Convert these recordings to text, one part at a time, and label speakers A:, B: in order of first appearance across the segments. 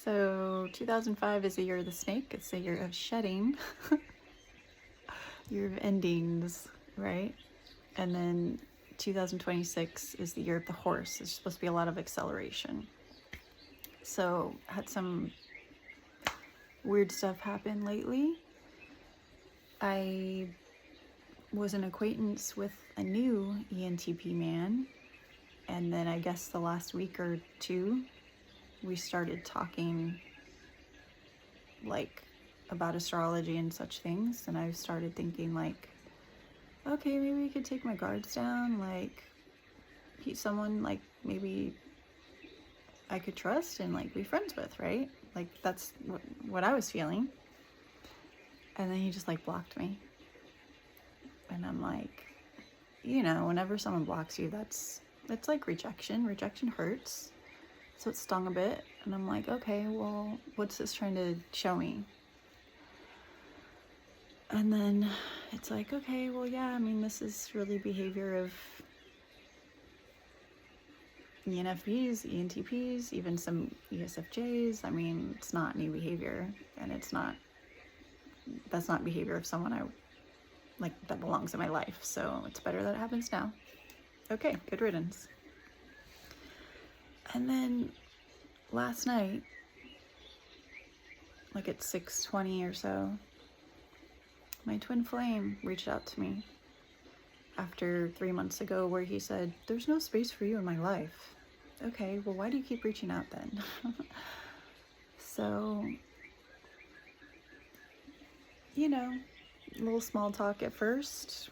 A: So 2005 is the year of the snake. It's the year of shedding, year of endings, right? And then 2026 is the year of the horse. There's supposed to be a lot of acceleration. So had some weird stuff happen lately. I was an acquaintance with a new ENTP man, and then I guess the last week or two we started talking like about astrology and such things, and I started thinking like, okay, maybe we could take my guards down, like he's someone like maybe I could trust and like be friends with, right? Like that's what I was feeling. And then he just like blocked me. And I'm like, whenever someone blocks you, that's like rejection. Rejection hurts. So it stung a bit. And I'm like, okay, well, what's this trying to show me? And then it's like, okay, well, yeah, I mean, this is really behavior of ENFPs, ENTPs, even some ESFJs. I mean, it's not new behavior, and that's not behavior of someone that belongs in my life. So it's better that it happens now. Okay, good riddance. And then last night, like at 6:20 or so, my twin flame reached out to me after 3 months ago where he said, there's no space for you in my life. Okay, well, why do you keep reaching out then? So, a little small talk at first.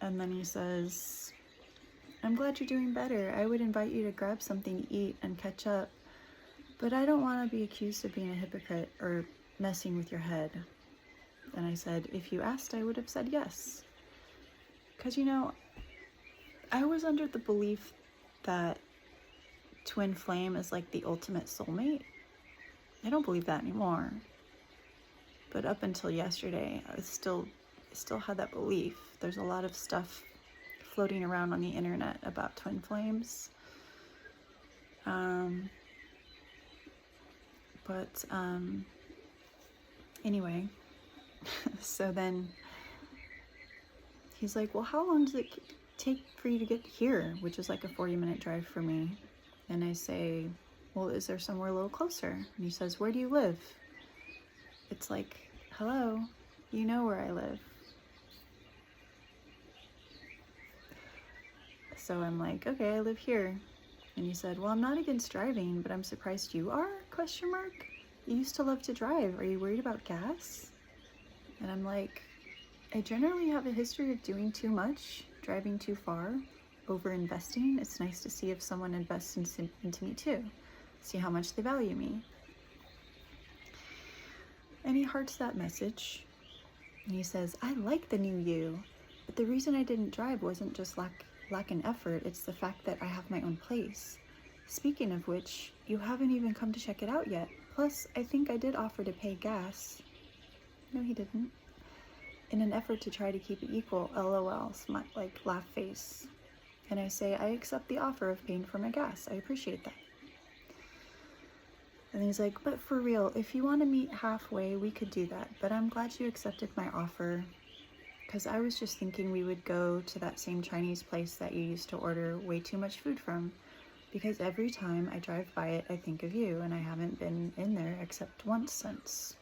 A: And then he says, I'm glad you're doing better. I would invite you to grab something to eat and catch up. But I don't want to be accused of being a hypocrite or messing with your head. And I said, if you asked, I would have said yes. Because, I was under the belief that twin flame is like the ultimate soulmate. I don't believe that anymore. But up until yesterday, I still had that belief. There's a lot of stuff floating around on the internet about twin flames. Anyway, so then he's like, well, how long does it take for you to get here? Which is like a 40-minute drive for me. And I say, well, is there somewhere a little closer? And he says, where do you live? It's like, hello, you know where I live. So I'm like, okay, I live here. And he said, well, I'm not against driving, but I'm surprised you are, ? You used to love to drive. Are you worried about gas? And I'm like, I generally have a history of doing too much, driving too far, over-investing. It's nice to see if someone invests into me too. See how much they value me. And he hearts that message. And he says, I like the new you, but the reason I didn't drive wasn't just lack in effort. It's the fact that I have my own place. Speaking of which, you haven't even come to check it out yet. Plus, I think I did offer to pay gas. No, he didn't. In an effort to try to keep it equal, LOL, laugh face. And I say, I accept the offer of paying for my gas. I appreciate that. And he's like, but for real, if you want to meet halfway, we could do that. But I'm glad you accepted my offer, because I was just thinking we would go to that same Chinese place that you used to order way too much food from, because every time I drive by it, I think of you, and I haven't been in there except once since.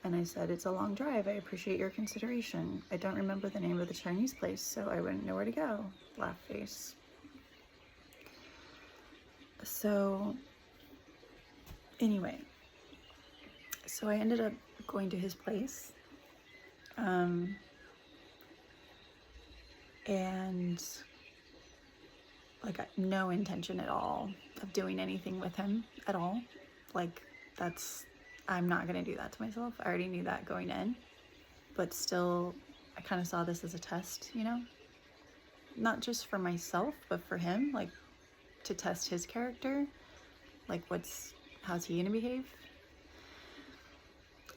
A: And I said, it's a long drive. I appreciate your consideration. I don't remember the name of the Chinese place, so I wouldn't know where to go. Laugh face. So anyway, so I ended up going to his place. And no intention at all of doing anything with him at all. I'm not gonna do that to myself. I already knew that going in, but still, I kind of saw this as a test, not just for myself, but for him, to test his character, how's he gonna behave?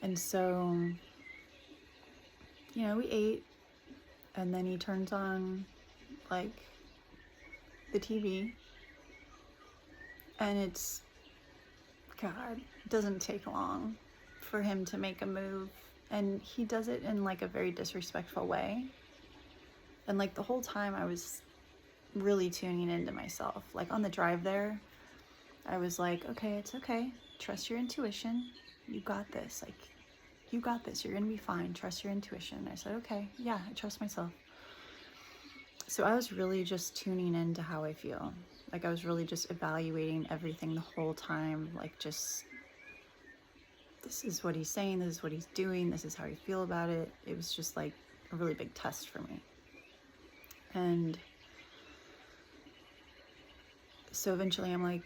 A: And so, we ate, and then he turns on the TV, and it's God, it doesn't take long for him to make a move. And he does it in like a very disrespectful way. And like the whole time I was really tuning into myself. Like on the drive there, I was like, okay, it's okay. Trust your intuition. You got this. Like, you got this. You're going to be fine. Trust your intuition. I said, okay, yeah, I trust myself. So I was really just tuning into how I feel. Like I was really just evaluating everything the whole time. Like just, this is what he's saying. This is what he's doing. This is how I feel about it. It was just like a really big test for me. And so eventually I'm like,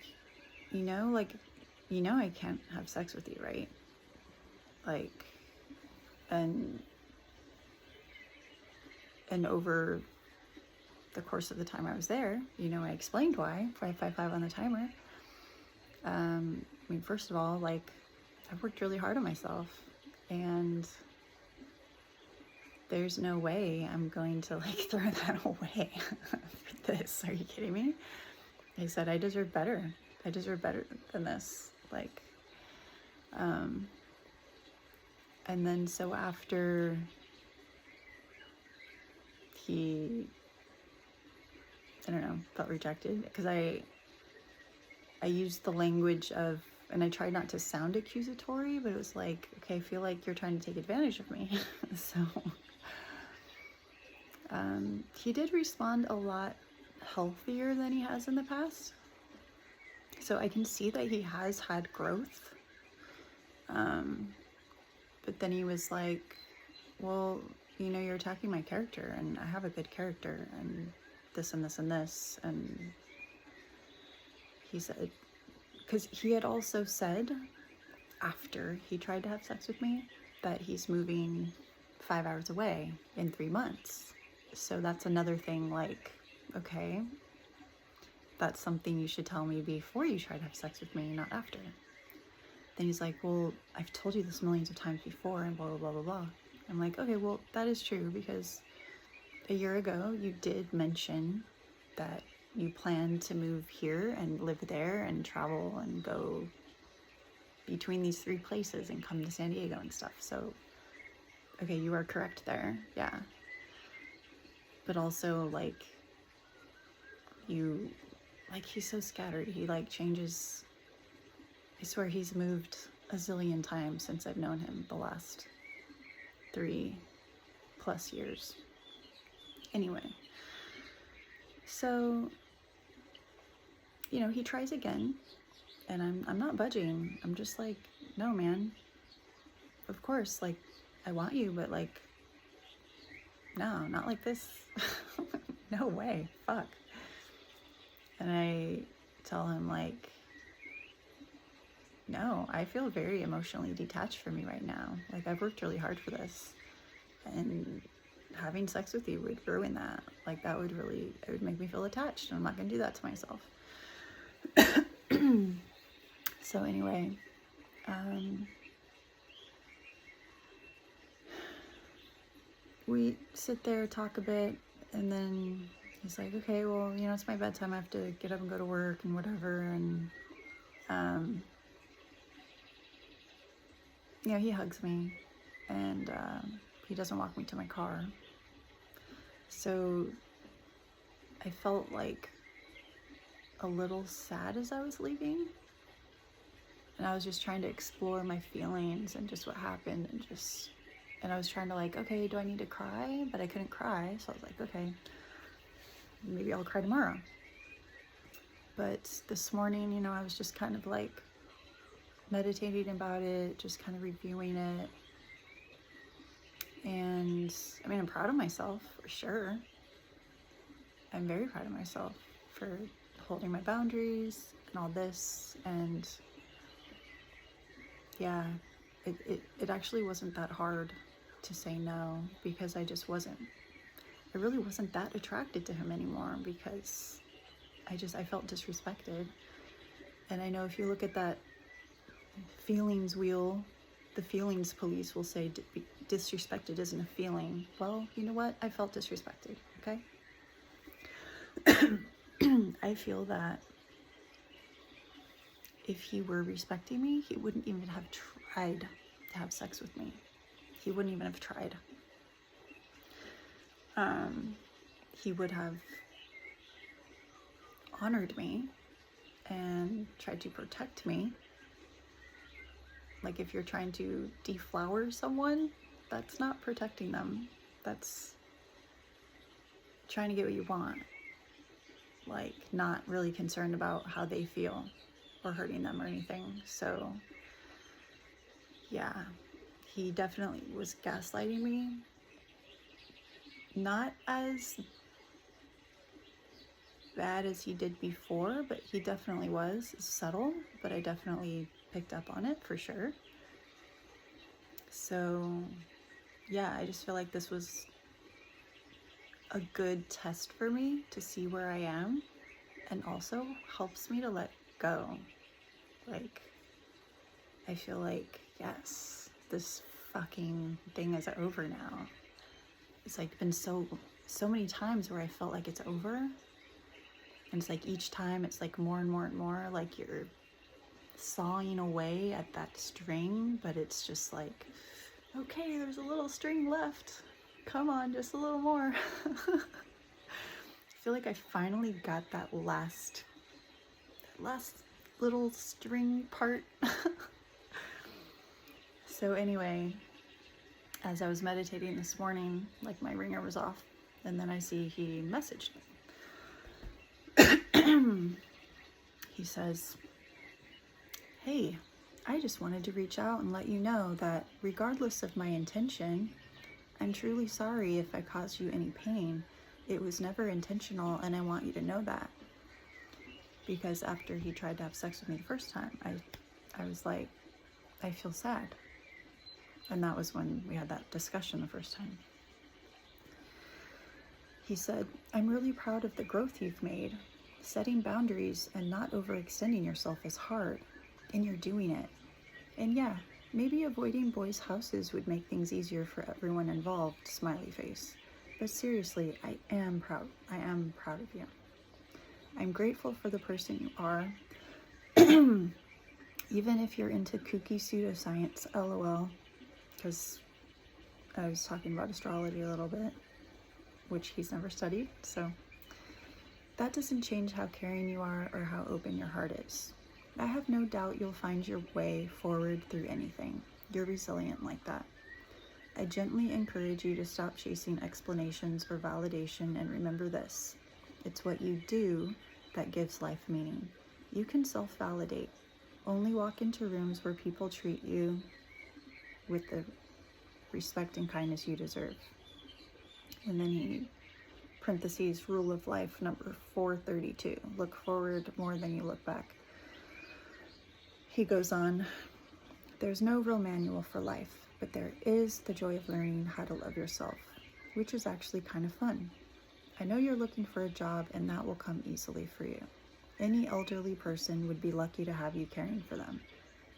A: I can't have sex with you, right? Like, and over the course of the time I was there, I explained why, 555 on the timer. I mean, first of all, like, I've worked really hard on myself, and there's no way I'm going to, like, throw that away for this. Are you kidding me? I said, I deserve better. I deserve better than this. Like, and then so after he, I don't know, felt rejected, because I used the language of, and I tried not to sound accusatory, but it was like, okay, I feel like you're trying to take advantage of me. So he did respond a lot healthier than he has in the past. So I can see that he has had growth. But then he was like, well, you're attacking my character, and I have a good character, and this and this and this. And he said, because he had also said after he tried to have sex with me that he's moving 5 hours away in 3 months. So that's another thing, like, okay, that's something you should tell me before you try to have sex with me, not after. Then he's like, well, I've told you this millions of times before, and blah, blah, blah, blah, blah. I'm like, okay, well, that is true, because a year ago you did mention that you plan to move here and live there and travel and go between these 3 places and come to San Diego and stuff. So, okay, you are correct there, yeah. But also, like, he's so scattered. He, like, changes. I swear he's moved a zillion times since I've known him the last 3+ years. Anyway, so, he tries again, and I'm not budging. I'm just like, no, man, of course, like, I want you, but, like, no, not like this. No way, fuck. And I tell him, like, no, I feel very emotionally detached from you right now. Like, I've worked really hard for this, and having sex with you would ruin that. Like, it would make me feel attached, and I'm not gonna do that to myself. So anyway, we sit there, talk a bit, and then he's like, okay, well, it's my bedtime. I have to get up and go to work and whatever. And, he hugs me, and he doesn't walk me to my car. So I felt like a little sad as I was leaving. And I was just trying to explore my feelings and just what happened, and I was trying to, like, okay, do I need to cry? But I couldn't cry, so I was like, okay, maybe I'll cry tomorrow. But this morning, I was just kind of like meditating about it, just kind of reviewing it. And I mean, I'm proud of myself for sure. I'm very proud of myself for holding my boundaries and all this. And yeah, it actually wasn't that hard to say no, because I really wasn't that attracted to him anymore, because I felt disrespected. And I know if you look at that feelings wheel, the feelings police will say disrespected isn't a feeling. Well, you know what? I felt disrespected, okay? I feel that if he were respecting me, he wouldn't even have tried to have sex with me. He wouldn't even have tried. He would have honored me and tried to protect me. Like, if you're trying to deflower someone, that's not protecting them. That's trying to get what you want. Like, not really concerned about how they feel or hurting them or anything. So, yeah, he definitely was gaslighting me. Not as bad as he did before, but he definitely was subtle, but I definitely picked up on it for sure. So yeah, I just feel like this was a good test for me to see where I am, and also helps me to let go. Like, I feel like, yes, this fucking thing is over now. It's like been so many times where I felt like it's over. And it's like each time it's like more and more and more, like you're sawing away at that string, but it's just like, okay, there's a little string left. Come on, just a little more. I feel like I finally got that last little string part. So anyway, as I was meditating this morning, like my ringer was off, and then I see he messaged me. He says, "Hey, I just wanted to reach out and let you know that regardless of my intention, I'm truly sorry if I caused you any pain. It was never intentional, and I want you to know that." Because after he tried to have sex with me the first time, I was like, I feel sad. And that was when we had that discussion the first time. He said, "I'm really proud of the growth you've made. Setting boundaries and not overextending yourself is hard, and you're doing it. And yeah, maybe avoiding boys' houses would make things easier for everyone involved," smiley face. "But seriously, I am proud. I am proud of you. I'm grateful for the person you are. Even if you're into kooky pseudoscience, lol." Because I was talking about astrology a little bit, which he's never studied, so that doesn't change how caring you are or how open your heart is. I have no doubt you'll find your way forward through anything. You're resilient like that. I gently encourage you to stop chasing explanations or validation, and remember this: it's what you do that gives life meaning. You can self-validate. Only walk into rooms where people treat you with the respect and kindness you deserve. And then he, parentheses, rule of life number 432, look forward more than you look back. He goes on, "There's no real manual for life, but there is the joy of learning how to love yourself, which is actually kind of fun. I know you're looking for a job, and that will come easily for you. Any elderly person would be lucky to have you caring for them.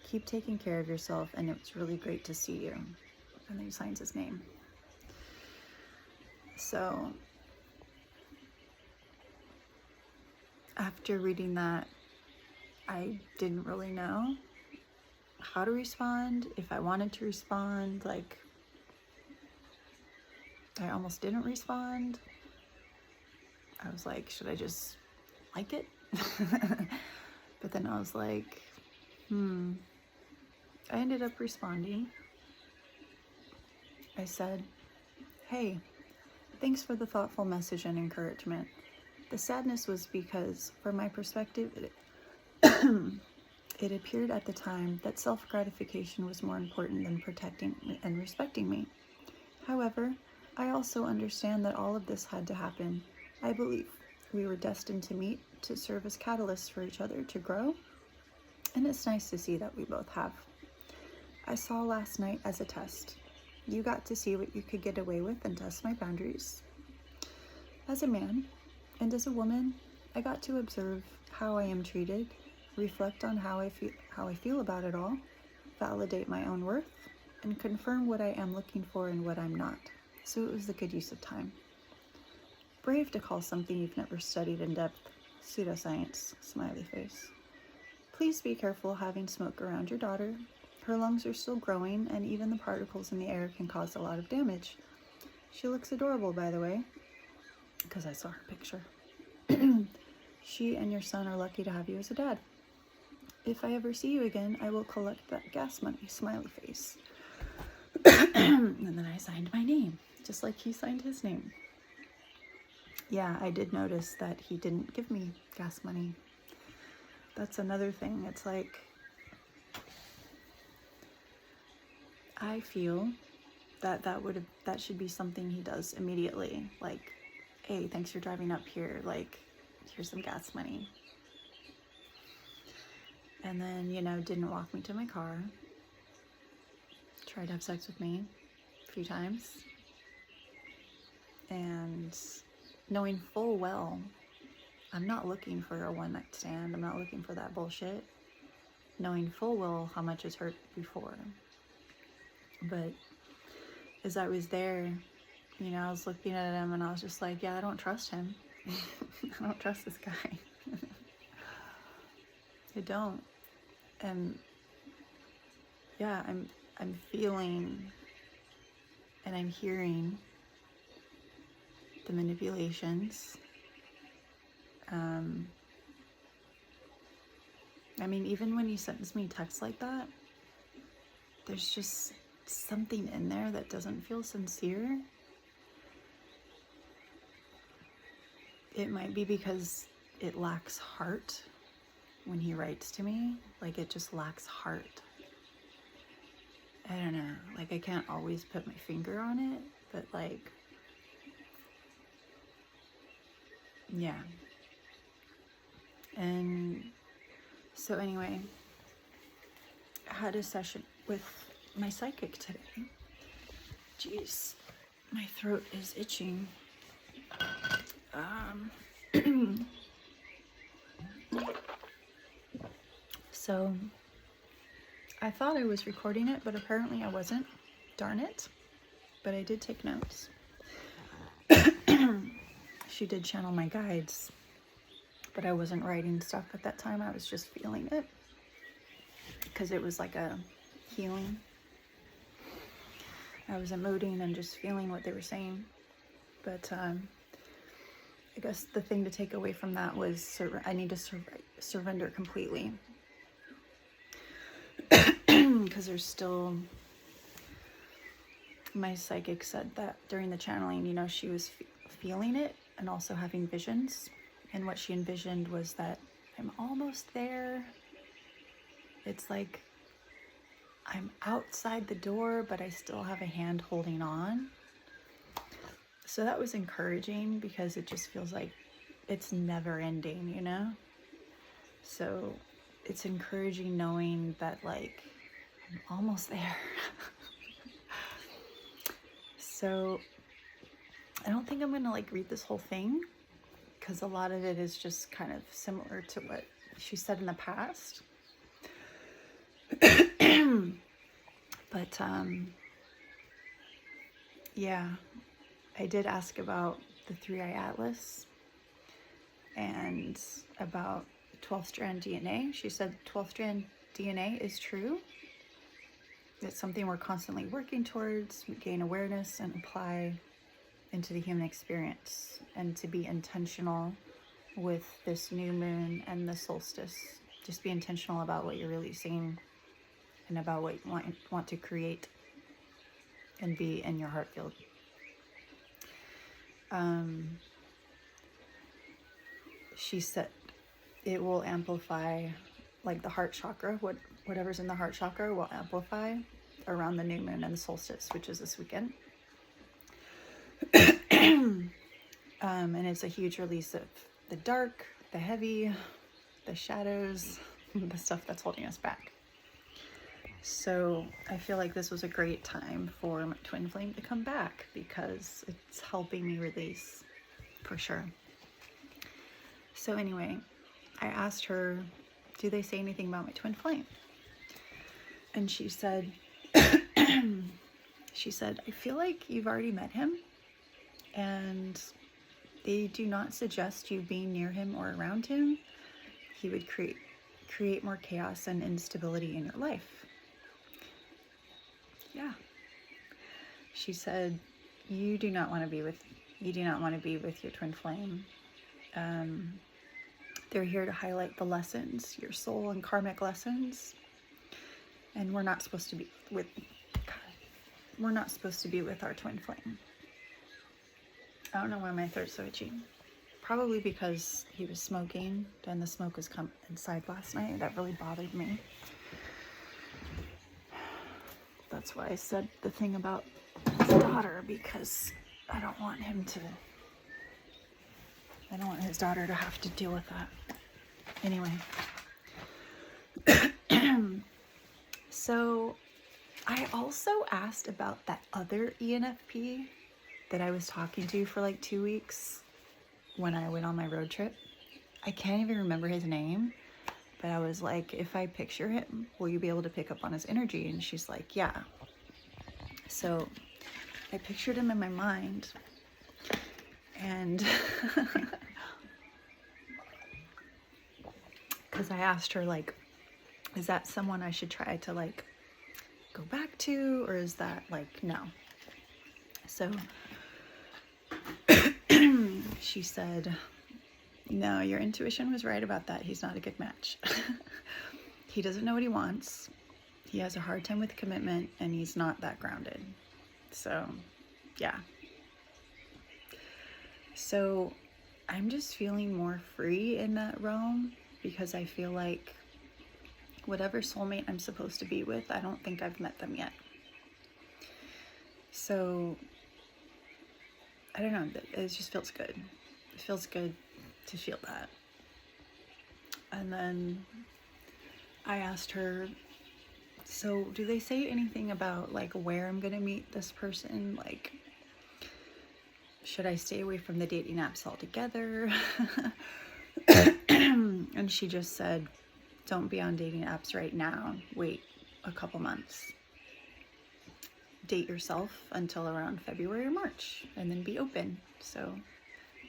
A: Keep taking care of yourself, and it's really great to see you." And then he signs his name. So after reading that, I didn't really know how to respond, if I wanted to respond. Like, I almost didn't respond. I was like, should I just like it? But then I was like, I ended up responding. I said, "Hey, thanks for the thoughtful message and encouragement. The sadness was because, from my perspective, it appeared at the time that self-gratification was more important than protecting and respecting me. However, I also understand that all of this had to happen. I believe we were destined to meet, to serve as catalysts for each other to grow, and it's nice to see that we both have. I saw last night as a test. You got to see what you could get away with and test my boundaries. As a man and as a woman, I got to observe how I am treated, reflect on how I feel about it all, validate my own worth, and confirm what I am looking for and what I'm not. So it was a good use of time. Brave to call something you've never studied in depth pseudoscience, smiley face. Please be careful having smoke around your daughter. Her lungs are still growing, and even the particles in the air can cause a lot of damage. She looks adorable, by the way, because I saw her picture. She and your son are lucky to have you as a dad. If I ever see you again, I will collect that gas money, smiley face. And then I signed my name, just like he signed his name. Yeah, I did notice that he didn't give me gas money. That's another thing. It's like, I feel that that should be something he does immediately. Like, hey, thanks for driving up here. Like, here's some gas money. And then, you know, didn't walk me to my car. Tried to have sex with me a few times. And knowing full well, I'm not looking for a one-night stand. I'm not looking for that bullshit. Knowing full well how much has hurt before. But as I was there, you know, I was looking at him and I was just like, yeah, I don't trust him. I don't trust this guy. I don't. And yeah, I'm feeling and I'm hearing the manipulations. I mean, even when he sends me texts like that, there's just something in there that doesn't feel sincere. It might be because it lacks heart when he writes to me. Like, it just lacks heart. I don't know. Like, I can't always put my finger on it, but like, yeah. And so anyway, I had a session with my psychic today. Jeez, my throat is itching. So I thought I was recording it, but apparently I wasn't. Darn it. But I did take notes. She did channel my guides, but I wasn't writing stuff at that time. I was just feeling it because it was like a healing. I was emoting and just feeling what they were saying. But I guess the thing to take away from that was I need to surrender completely. Because there's still, my psychic said that during the channeling, you know, she was feeling it and also having visions. And what she envisioned was that I'm almost there. It's like I'm outside the door, but I still have a hand holding on. So that was encouraging because it just feels like it's never ending, you know? So it's encouraging knowing that, like, I'm almost there. So I don't think I'm gonna like read this whole thing because a lot of it is just kind of similar to what she said in the past. But yeah, I did ask about the 3-eye atlas and about 12-strand DNA. She said 12-strand DNA is true. It's something we're constantly working towards, gain awareness and apply into the human experience, and to be intentional with this new moon and the solstice. Just be intentional about what you're releasing and about what you want to create and be in your heart field. She said it will amplify, like the heart chakra, whatever's in the heart chakra will amplify around the new moon and the solstice, which is this weekend. And it's a huge release of the dark, the heavy, the shadows, the stuff that's holding us back. So I feel like this was a great time for my twin flame to come back because it's helping me release for sure. So anyway, I asked her, do they say anything about my twin flame? And she said, I feel like you've already met him and they do not suggest you being near him or around him. He would create create more chaos and instability in your life. Yeah. She said, you do not want to be with your twin flame. They're here to highlight the lessons, your soul and karmic lessons. And we're not supposed to be with our twin flame. I don't know why my throat's so itchy. Probably because he was smoking and the smoke was come inside last night. That really bothered me. That's why I said the thing about his daughter, because I don't want his daughter to have to deal with that. Anyway. So I also asked about that other ENFP that I was talking to for like 2 weeks when I went on my road trip. I can't even remember his name, but I was like, if I picture him, will you be able to pick up on his energy? And she's like, yeah. So I pictured him in my mind, and because I asked her, like, is that someone I should try to like go back to, or is that like, no? So she said, no, your intuition was right about that. He's not a good match. He doesn't know what he wants. He has a hard time with commitment, and he's not that grounded. So, yeah. So I'm just feeling more free in that realm, because I feel like whatever soulmate I'm supposed to be with, I don't think I've met them yet. So I don't know, it just feels good. It feels good to feel that. And then I asked her, so do they say anything about like where I'm gonna meet this person? Like, should I stay away from the dating apps altogether? And she just said, don't be on dating apps right now. Wait a couple months. Date yourself until around February or March, and then be open. So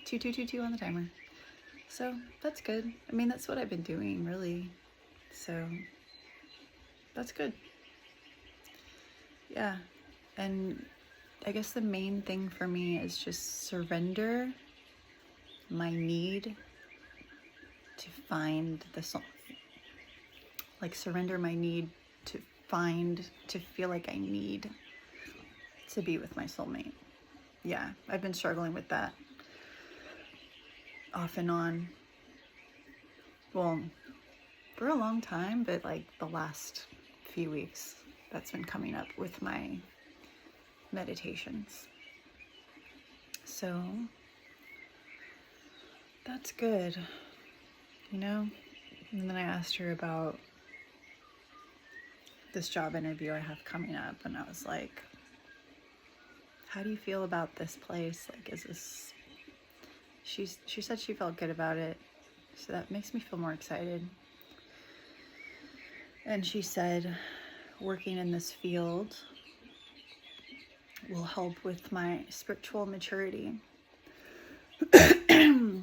A: 2222 on the timer. So that's good. I mean, that's what I've been doing, really. So that's good. Yeah. And I guess the main thing for me is just surrender my need to find the soul. Like, surrender my need to feel like I need to be with my soulmate. Yeah, I've been struggling with that off and on. Well, for a long time, but like the last few weeks, that's been coming up with my meditations. So that's good, you know? And then I asked her about this job interview I have coming up, and I was like, how do you feel about this place? Like, is this... She said she felt good about it, so that makes me feel more excited. And she said working in this field will help with my spiritual maturity.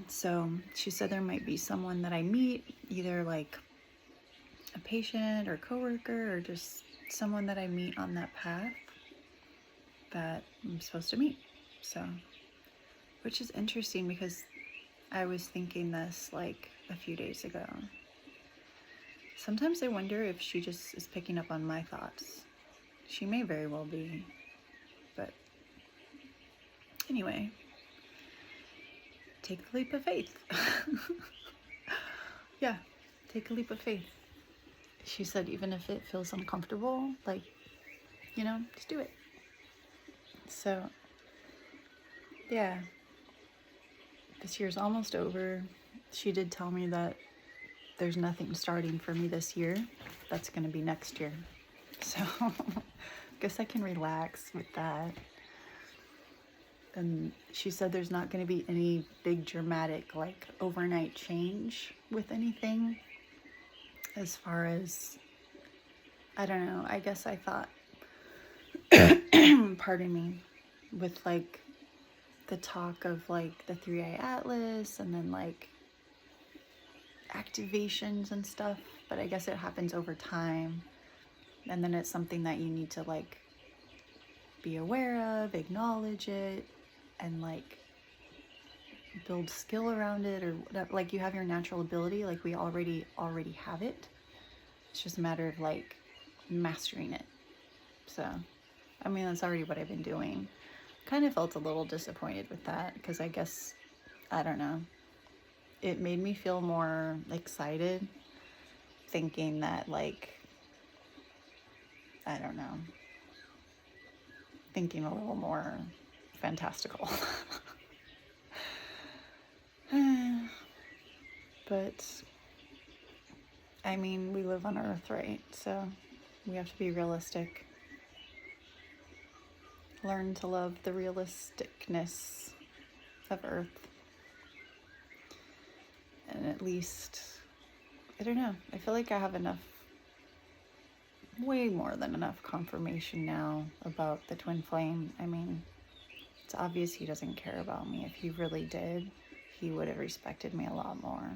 A: So she said there might be someone that I meet, either like a patient or coworker, or just someone that I meet on that path that I'm supposed to meet. So, which is interesting, because I was thinking this like a few days ago. Sometimes I wonder if she just is picking up on my thoughts. She may very well be, but anyway, take the leap of faith. Yeah, take a leap of faith. She said, even if it feels uncomfortable, like, you know, just do it. So, yeah, this year's almost over. She did tell me that there's nothing starting for me this year. That's going to be next year. So, I guess I can relax with that. And she said there's not going to be any big dramatic, like, overnight change with anything. As far as, I don't know, I guess I thought, pardon me, with like the talk of like the 3i Atlas, and then like activations and stuff, but I guess it happens over time. And then it's something that you need to like be aware of, acknowledge it, and like build skill around it, or whatever. Like you have your natural ability, like we already have it. It's just a matter of like mastering it. So, I mean, that's already what I've been doing. Kind of felt a little disappointed with that because I guess, I don't know, it made me feel more excited thinking that like, I don't know, thinking a little more fantastical. But I mean, we live on Earth, right? So we have to be realistic. Learn to love the realisticness of Earth. And at least, I don't know, I feel like I have enough, way more than enough confirmation now about the twin flame. I mean, it's obvious he doesn't care about me. If he really did, he would have respected me a lot more.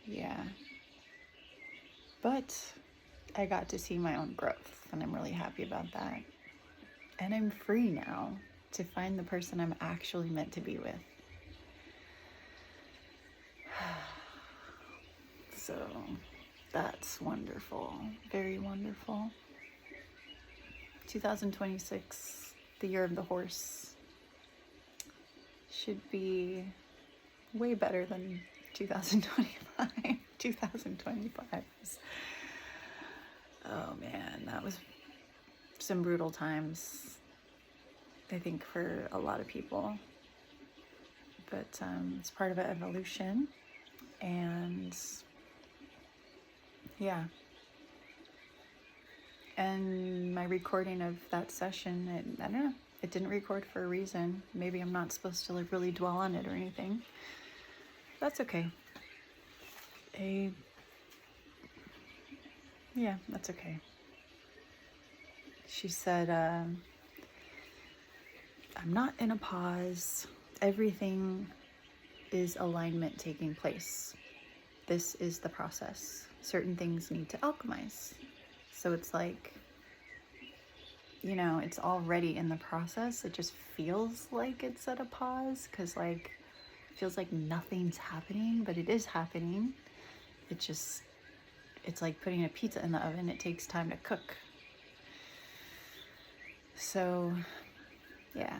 A: Yeah. But I got to see my own growth, and I'm really happy about that. And I'm free now to find the person I'm actually meant to be with. So that's wonderful. Very wonderful. 2026, the year of the horse, should be way better than 2025. 2025. Oh man, that was some brutal times, I think, for a lot of people. But it's part of an evolution. And yeah. And my recording of that session, I don't know, it didn't record for a reason. Maybe I'm not supposed to like really dwell on it or anything. That's okay. Yeah, that's okay. She said, I'm not in a pause. Everything is alignment taking place. This is the process. Certain things need to alchemize. So it's like, you know, it's already in the process. It just feels like it's at a pause because like, it feels like nothing's happening, but it is happening. It's like putting a pizza in the oven. It takes time to cook. So, yeah.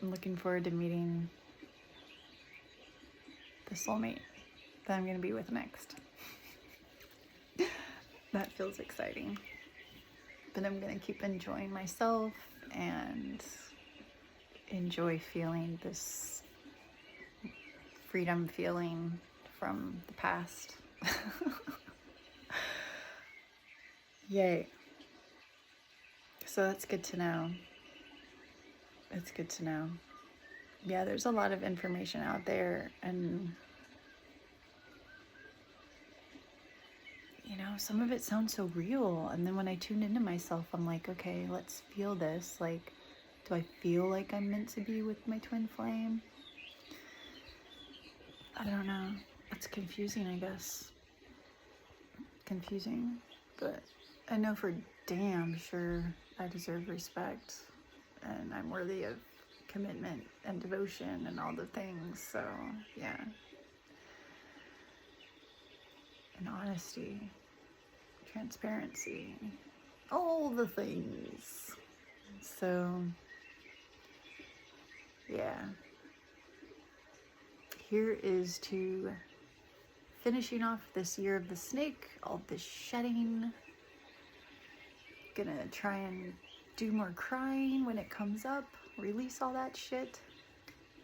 A: I'm looking forward to meeting the soulmate that I'm going to be with next. That feels exciting. But I'm going to keep enjoying myself and enjoy feeling this freedom feeling from the past. Yay. So that's good to know. It's good to know. Yeah, there's a lot of information out there, and you know, some of it sounds so real, and then when I tune into myself, I'm like, okay, let's feel this. Like, do I feel like I'm meant to be with my twin flame? I don't know. It's confusing, I guess. Confusing, but I know for damn sure I deserve respect, and I'm worthy of commitment and devotion and all the things. So yeah, and honesty, transparency, all the things. So yeah, here is to finishing off this year of the snake, all this shedding. Gonna try and do more crying when it comes up, release all that shit.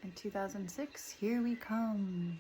A: In 2006, here we come.